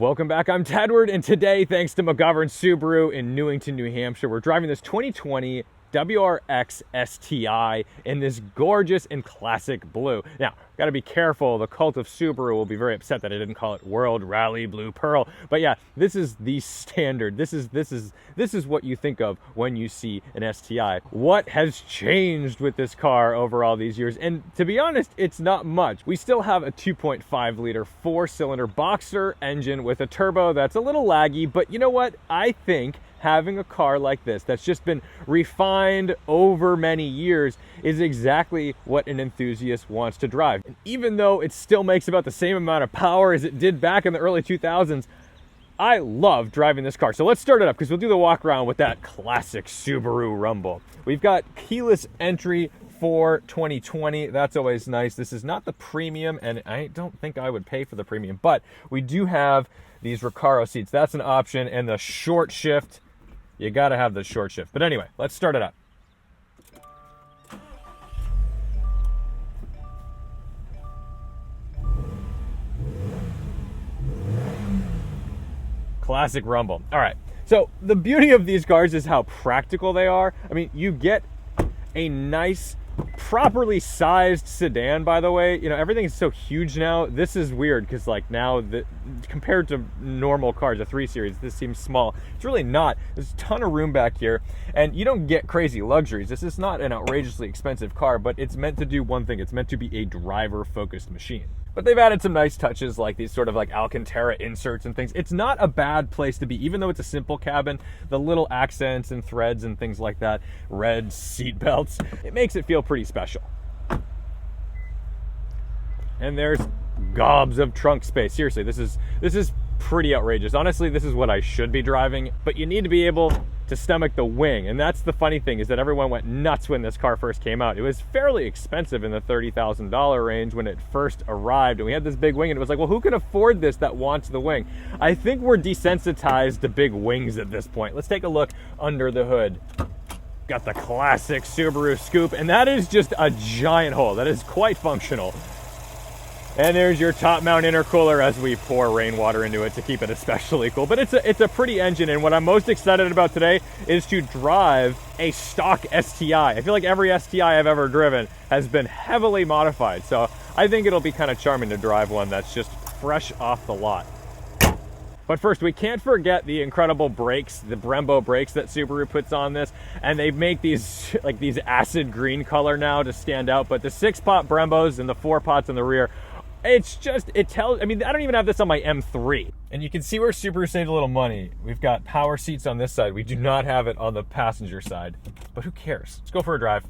Welcome back, I'm Tedward, and today, thanks to McGovern Subaru in Newington, New Hampshire, we're driving this 2020 WRX STI in this gorgeous and classic blue. Now, gotta be careful, the cult of Subaru will be very upset that I didn't call it World Rally Blue Pearl. But yeah, this is the standard. This is what you think of when you see an STI. What has changed with this car over all these years? And to be honest, it's not much. We still have a 2.5 liter 4-cylinder boxer engine with a turbo that's a little laggy, but you know what? I think having a car like this that's just been refined over many years is exactly what an enthusiast wants to drive. And even though it still makes about the same amount of power as it did back in the early 2000s, I love driving this car. So let's start it up because we'll do the walk around with that classic Subaru rumble. We've got keyless entry for 2020. That's always nice. This is not the premium, and I don't think I would pay for the premium, but we do have these Recaro seats. That's an option, and the short shift. You gotta have the short shift. But anyway, let's start it up. Classic rumble. All right, so the beauty of these cars is how practical they are. I mean, you get a nice, properly sized sedan, by the way. You know, everything is so huge now. This is weird because like now, compared to normal cars, a 3 Series, this seems small. It's really not. There's a ton of room back here, and you don't get crazy luxuries. This is not an outrageously expensive car, but it's meant to do one thing. It's meant to be a driver-focused machine. But they've added some nice touches like these sort of like Alcantara inserts and things. It's not a bad place to be, even though it's a simple cabin. The little accents and threads and things like that, red seat belts, it makes it feel pretty special. And there's gobs of trunk space. Seriously, this is pretty outrageous. Honestly, this is what I should be driving, but you need to be able to stomach the wing. And that's the funny thing, is that everyone went nuts when this car first came out. It was fairly expensive in the $30,000 range when it first arrived, and we had this big wing, and it was like, well, who can afford this that wants the wing? I think we're desensitized to big wings at this point. Let's take a look under the hood. Got the classic Subaru scoop, and that is just a giant hole. That is quite functional. And there's your top mount intercooler as we pour rainwater into it to keep it especially cool. But it's a pretty engine, and what I'm most excited about today is to drive a stock STI. I feel like every STI I've ever driven has been heavily modified, so I think it'll be kind of charming to drive one that's just fresh off the lot. But first, we can't forget the incredible brakes, the Brembo brakes that Subaru puts on this. And they make these like these acid green color now to stand out. But the 6-pot Brembos and the 4 pots in the rear, it's just, it tells, I mean, I don't even have this on my M3. And you can see where Subaru saved a little money. We've got power seats on this side. We do not have it on the passenger side. But who cares? Let's go for a drive.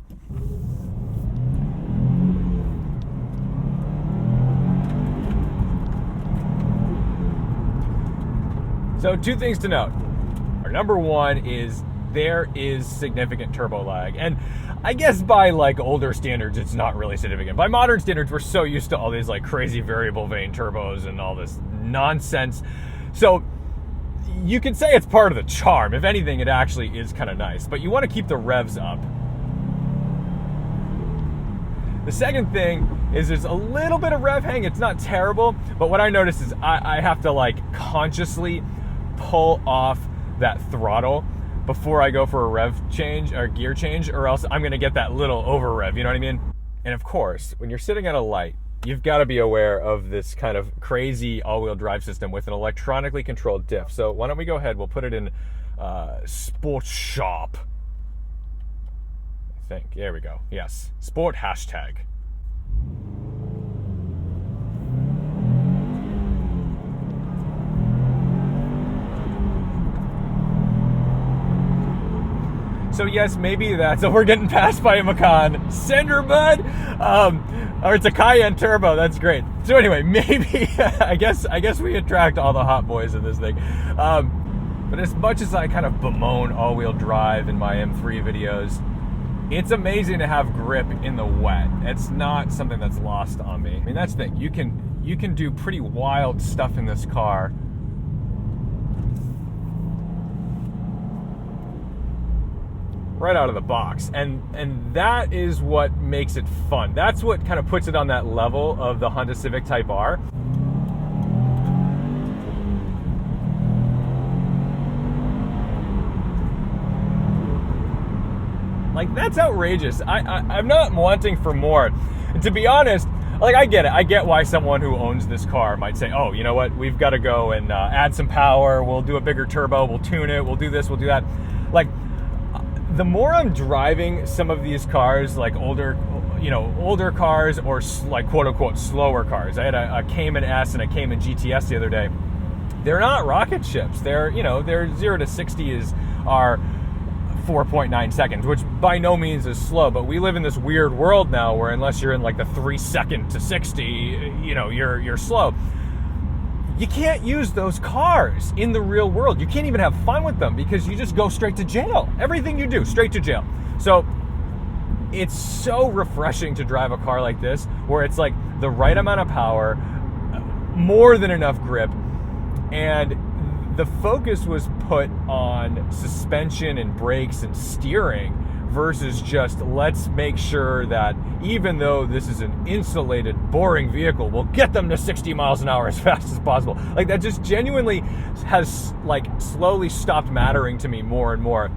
So 2 things to note. Our number 1 is there is significant turbo lag. And I guess by like older standards, it's not really significant. By modern standards, we're so used to all these like crazy variable vane turbos and all this nonsense. So you could say it's part of the charm. If anything, it actually is kind of nice, but you want to keep the revs up. The second thing is there's a little bit of rev hang. It's not terrible, but what I noticed is I have to like consciously pull off that throttle before I go for a rev change or gear change, or else I'm gonna get that little over rev, you know what I mean? And of course, when you're sitting at a light, you've got to be aware of this kind of crazy all-wheel drive system with an electronically controlled diff. So why don't we go ahead, we'll put it in Sport Shop. I think, there we go, yes, Sport hashtag. So yes, maybe that's, we're getting passed by a Macan. Sender bud! Or it's a Cayenne Turbo, that's great. So anyway, maybe, I guess we attract all the hot boys in this thing. But as much as I kind of bemoan all-wheel drive in my M3 videos, it's amazing to have grip in the wet. It's not something that's lost on me. I mean, that's the thing, you can do pretty wild stuff in this car right out of the box, and that is what makes it fun. That's what kind of puts it on that level of the Honda Civic Type R. Like, that's outrageous. I'm not wanting for more. And to be honest, like, I get it. I get why someone who owns this car might say, oh, you know what? We've got to go and add some power. We'll do a bigger turbo. We'll tune it. We'll do this. We'll do that. Like, the more I'm driving some of these cars, like older cars or like quote unquote slower cars. I had a Cayman S and a Cayman GTS the other day. They're not rocket ships. They're 0 to 60 are 4.9 seconds, which by no means is slow, but we live in this weird world now where unless you're in like the 3 second to 60, you're slow. You can't use those cars in the real world. You can't even have fun with them because you just go straight to jail. Everything you do, straight to jail. So it's so refreshing to drive a car like this where it's like the right amount of power, more than enough grip, and the focus was put on suspension and brakes and steering versus just let's make sure that even though this is an insulated, boring vehicle, we'll get them to 60 miles an hour as fast as possible. Like, that just genuinely has like slowly stopped mattering to me more and more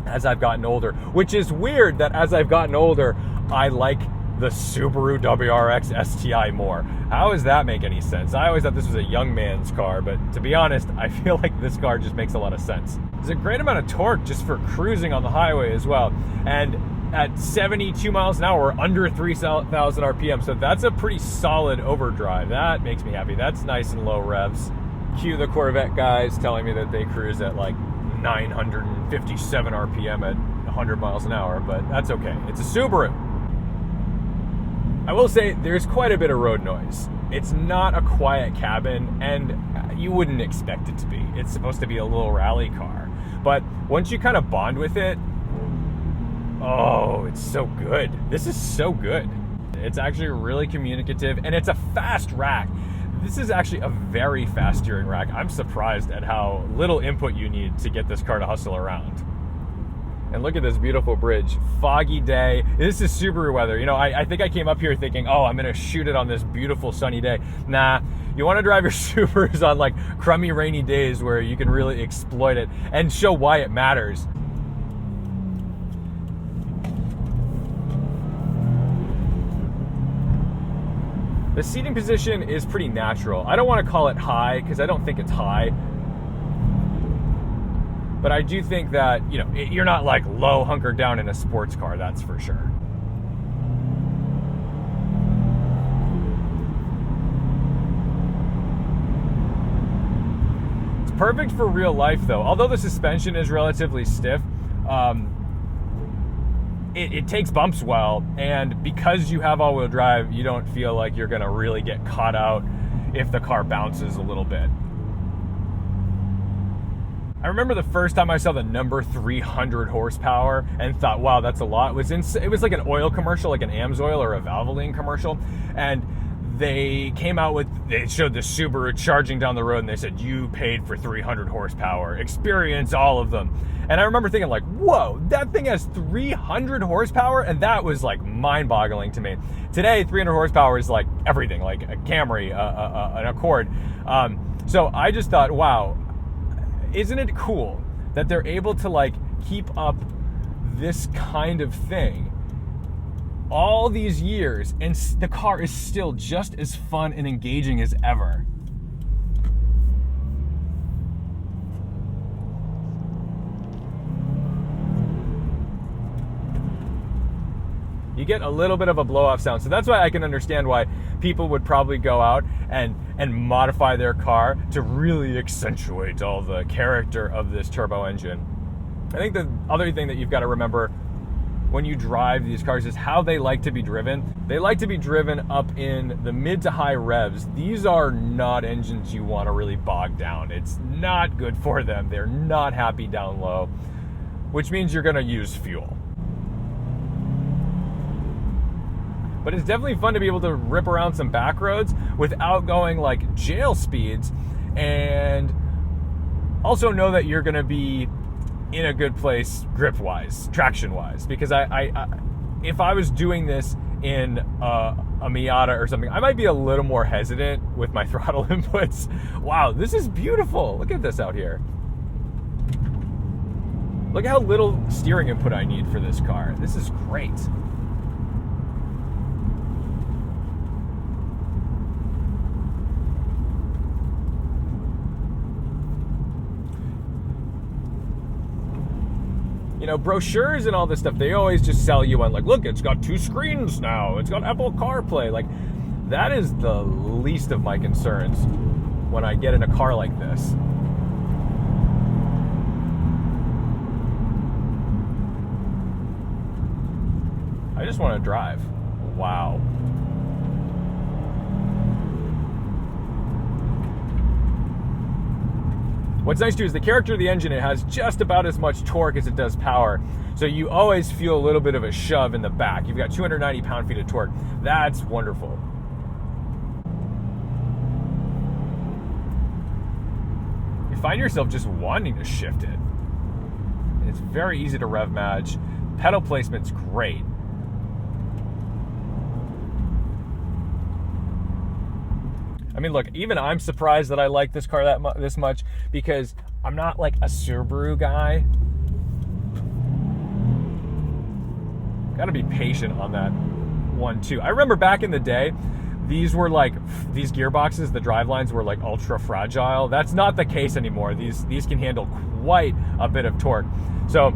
as I've gotten older, which is weird that as I've gotten older, I like the Subaru WRX STI more. How does that make any sense? I always thought this was a young man's car, but to be honest, I feel like this car just makes a lot of sense. There's a great amount of torque just for cruising on the highway as well. And at 72 miles an hour, we're under 3,000 RPM, so that's a pretty solid overdrive. That makes me happy. That's nice and low revs. Cue the Corvette guys telling me that they cruise at like 957 RPM at 100 miles an hour, but that's okay. It's a Subaru. I will say there's quite a bit of road noise. It's not a quiet cabin, and you wouldn't expect it to be. It's supposed to be a little rally car. But once you kind of bond with it, oh, it's so good. This is so good. It's actually really communicative, and it's a fast rack. This is actually a very fast steering rack. I'm surprised at how little input you need to get this car to hustle around. And look at this beautiful bridge. Foggy day. This is Subaru weather. I think I came up here thinking, oh, I'm going to shoot it on this beautiful sunny day. Nah, you want to drive your Subarus on like crummy rainy days where you can really exploit it and show why it matters. The seating position is pretty natural. I don't want to call it high because I don't think it's high. But I do think that, you're not like low hunkered down in a sports car, that's for sure. It's perfect for real life though. Although the suspension is relatively stiff, it takes bumps well. And because you have all-wheel drive, you don't feel like you're gonna really get caught out if the car bounces a little bit. I remember the first time I saw the number 300 horsepower and thought, wow, that's a lot. It was like an oil commercial, like an Amsoil or a Valvoline commercial. And they showed the Subaru charging down the road and they said, you paid for 300 horsepower, experience all of them. And I remember thinking like, whoa, that thing has 300 horsepower? And that was like mind boggling to me. Today, 300 horsepower is like everything, like a Camry, an Accord. So I just thought, wow, isn't it cool that they're able to like keep up this kind of thing all these years and the car is still just as fun and engaging as ever? You get a little bit of a blow-off sound. So that's why I can understand why people would probably go out and modify their car to really accentuate all the character of this turbo engine. I think the other thing that you've got to remember when you drive these cars is how they like to be driven. They like to be driven up in the mid to high revs. These are not engines you want to really bog down. It's not good for them. They're not happy down low, which means you're going to use fuel. But it's definitely fun to be able to rip around some back roads without going like jail speeds, and also know that you're going to be in a good place grip-wise, traction-wise. Because if I was doing this in a Miata or something, I might be a little more hesitant with my throttle inputs. Wow, this is beautiful. Look at this out here. Look at how little steering input I need for this car. This is great. You know, brochures and all this stuff, they always just sell you on, like, look, it's got 2 screens now. It's got Apple CarPlay. Like, that is the least of my concerns when I get in a car like this. I just want to drive. Wow. What's nice too is the character of the engine, it has just about as much torque as it does power. So you always feel a little bit of a shove in the back. You've got 290 pound-feet of torque. That's wonderful. You find yourself just wanting to shift it. It's very easy to rev match. Pedal placement's great. I mean, look, even I'm surprised that I like this car this much, because I'm not like a Subaru guy. Gotta be patient on that one too. I remember back in the day, these gearboxes, the drivelines were like ultra fragile. That's not the case anymore. These can handle quite a bit of torque. So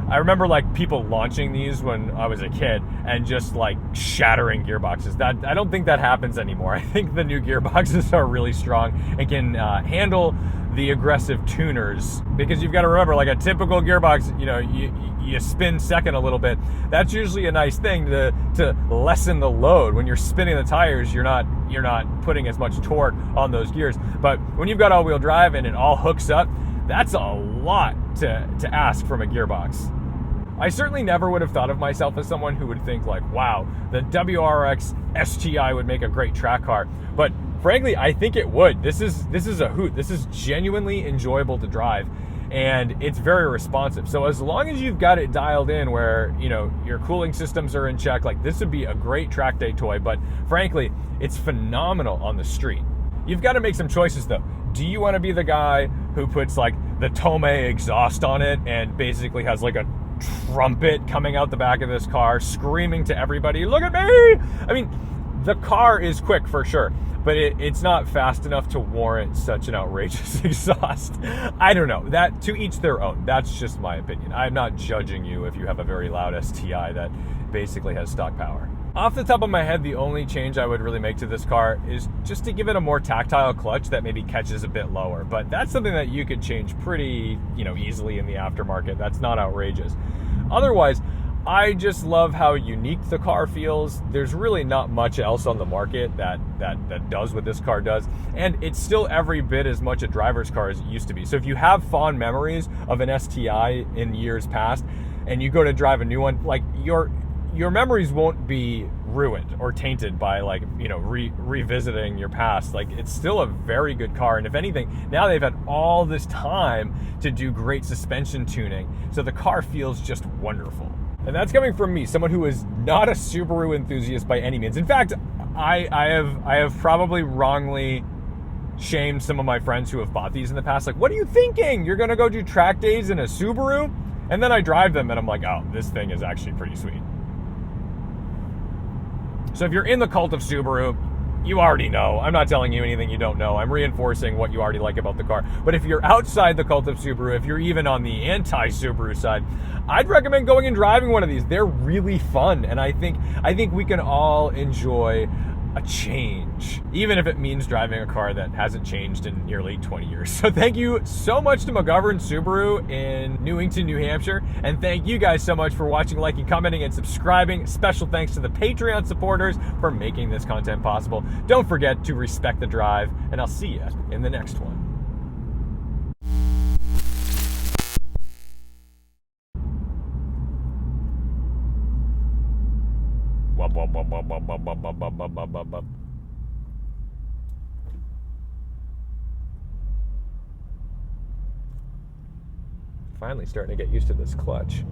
I remember like people launching these when I was a kid and just like shattering gearboxes. That I don't think that happens anymore. I think the new gearboxes are really strong and can handle the aggressive tuners, because you've got to remember, like a typical gearbox, you know, you spin second a little bit. That's usually a nice thing to lessen the load. When you're spinning the tires, you're not putting as much torque on those gears. But when you've got all-wheel drive and it all hooks up, that's a lot to ask from a gearbox. I certainly never would have thought of myself as someone who would think like, wow, the WRX STI would make a great track car. But frankly, I think it would. This is a hoot. This is genuinely enjoyable to drive, and it's very responsive. So as long as you've got it dialed in where, you know, your cooling systems are in check, like this would be a great track day toy. But frankly, it's phenomenal on the street. You've got to make some choices though. Do you want to be the guy who puts like the Tome exhaust on it and basically has like a trumpet coming out the back of this car screaming to everybody, look at me? I mean, the car is quick for sure, but it's not fast enough to warrant such an outrageous exhaust. I don't know. That, to each their own. That's just my opinion. I'm not judging you if you have a very loud STI that basically has stock power. Off the top of my head, the only change I would really make to this car is just to give it a more tactile clutch that maybe catches a bit lower. But that's something that you could change pretty, you know, easily in the aftermarket. That's not outrageous. Otherwise, I just love how unique the car feels. There's really not much else on the market that does what this car does. And it's still every bit as much a driver's car as it used to be. So if you have fond memories of an STI in years past and you go to drive a new one, like your memories won't be ruined or tainted by, like, you know, revisiting your past. Like, it's still a very good car, and if anything, now they've had all this time to do great suspension tuning, so the car feels just wonderful. And that's coming from me, someone who is not a Subaru enthusiast by any means. In fact, I have probably wrongly shamed some of my friends who have bought these in the past. Like, what are you thinking? You're gonna go do track days in a Subaru? And then I drive them and I'm like, oh, this thing is actually pretty sweet. So if you're in the cult of Subaru, you already know. I'm not telling you anything you don't know. I'm reinforcing what you already like about the car. But if you're outside the cult of Subaru, if you're even on the anti-Subaru side, I'd recommend going and driving one of these. They're really fun, and I think we can all enjoy a change, even if it means driving a car that hasn't changed in nearly 20 years. So thank you so much to McGovern Subaru in Newington, New Hampshire, and thank you guys so much for watching, liking, commenting, and subscribing. Special thanks to the Patreon supporters for making this content possible. Don't forget to respect the drive, and I'll see you in the next one. Finally starting to get used to this clutch.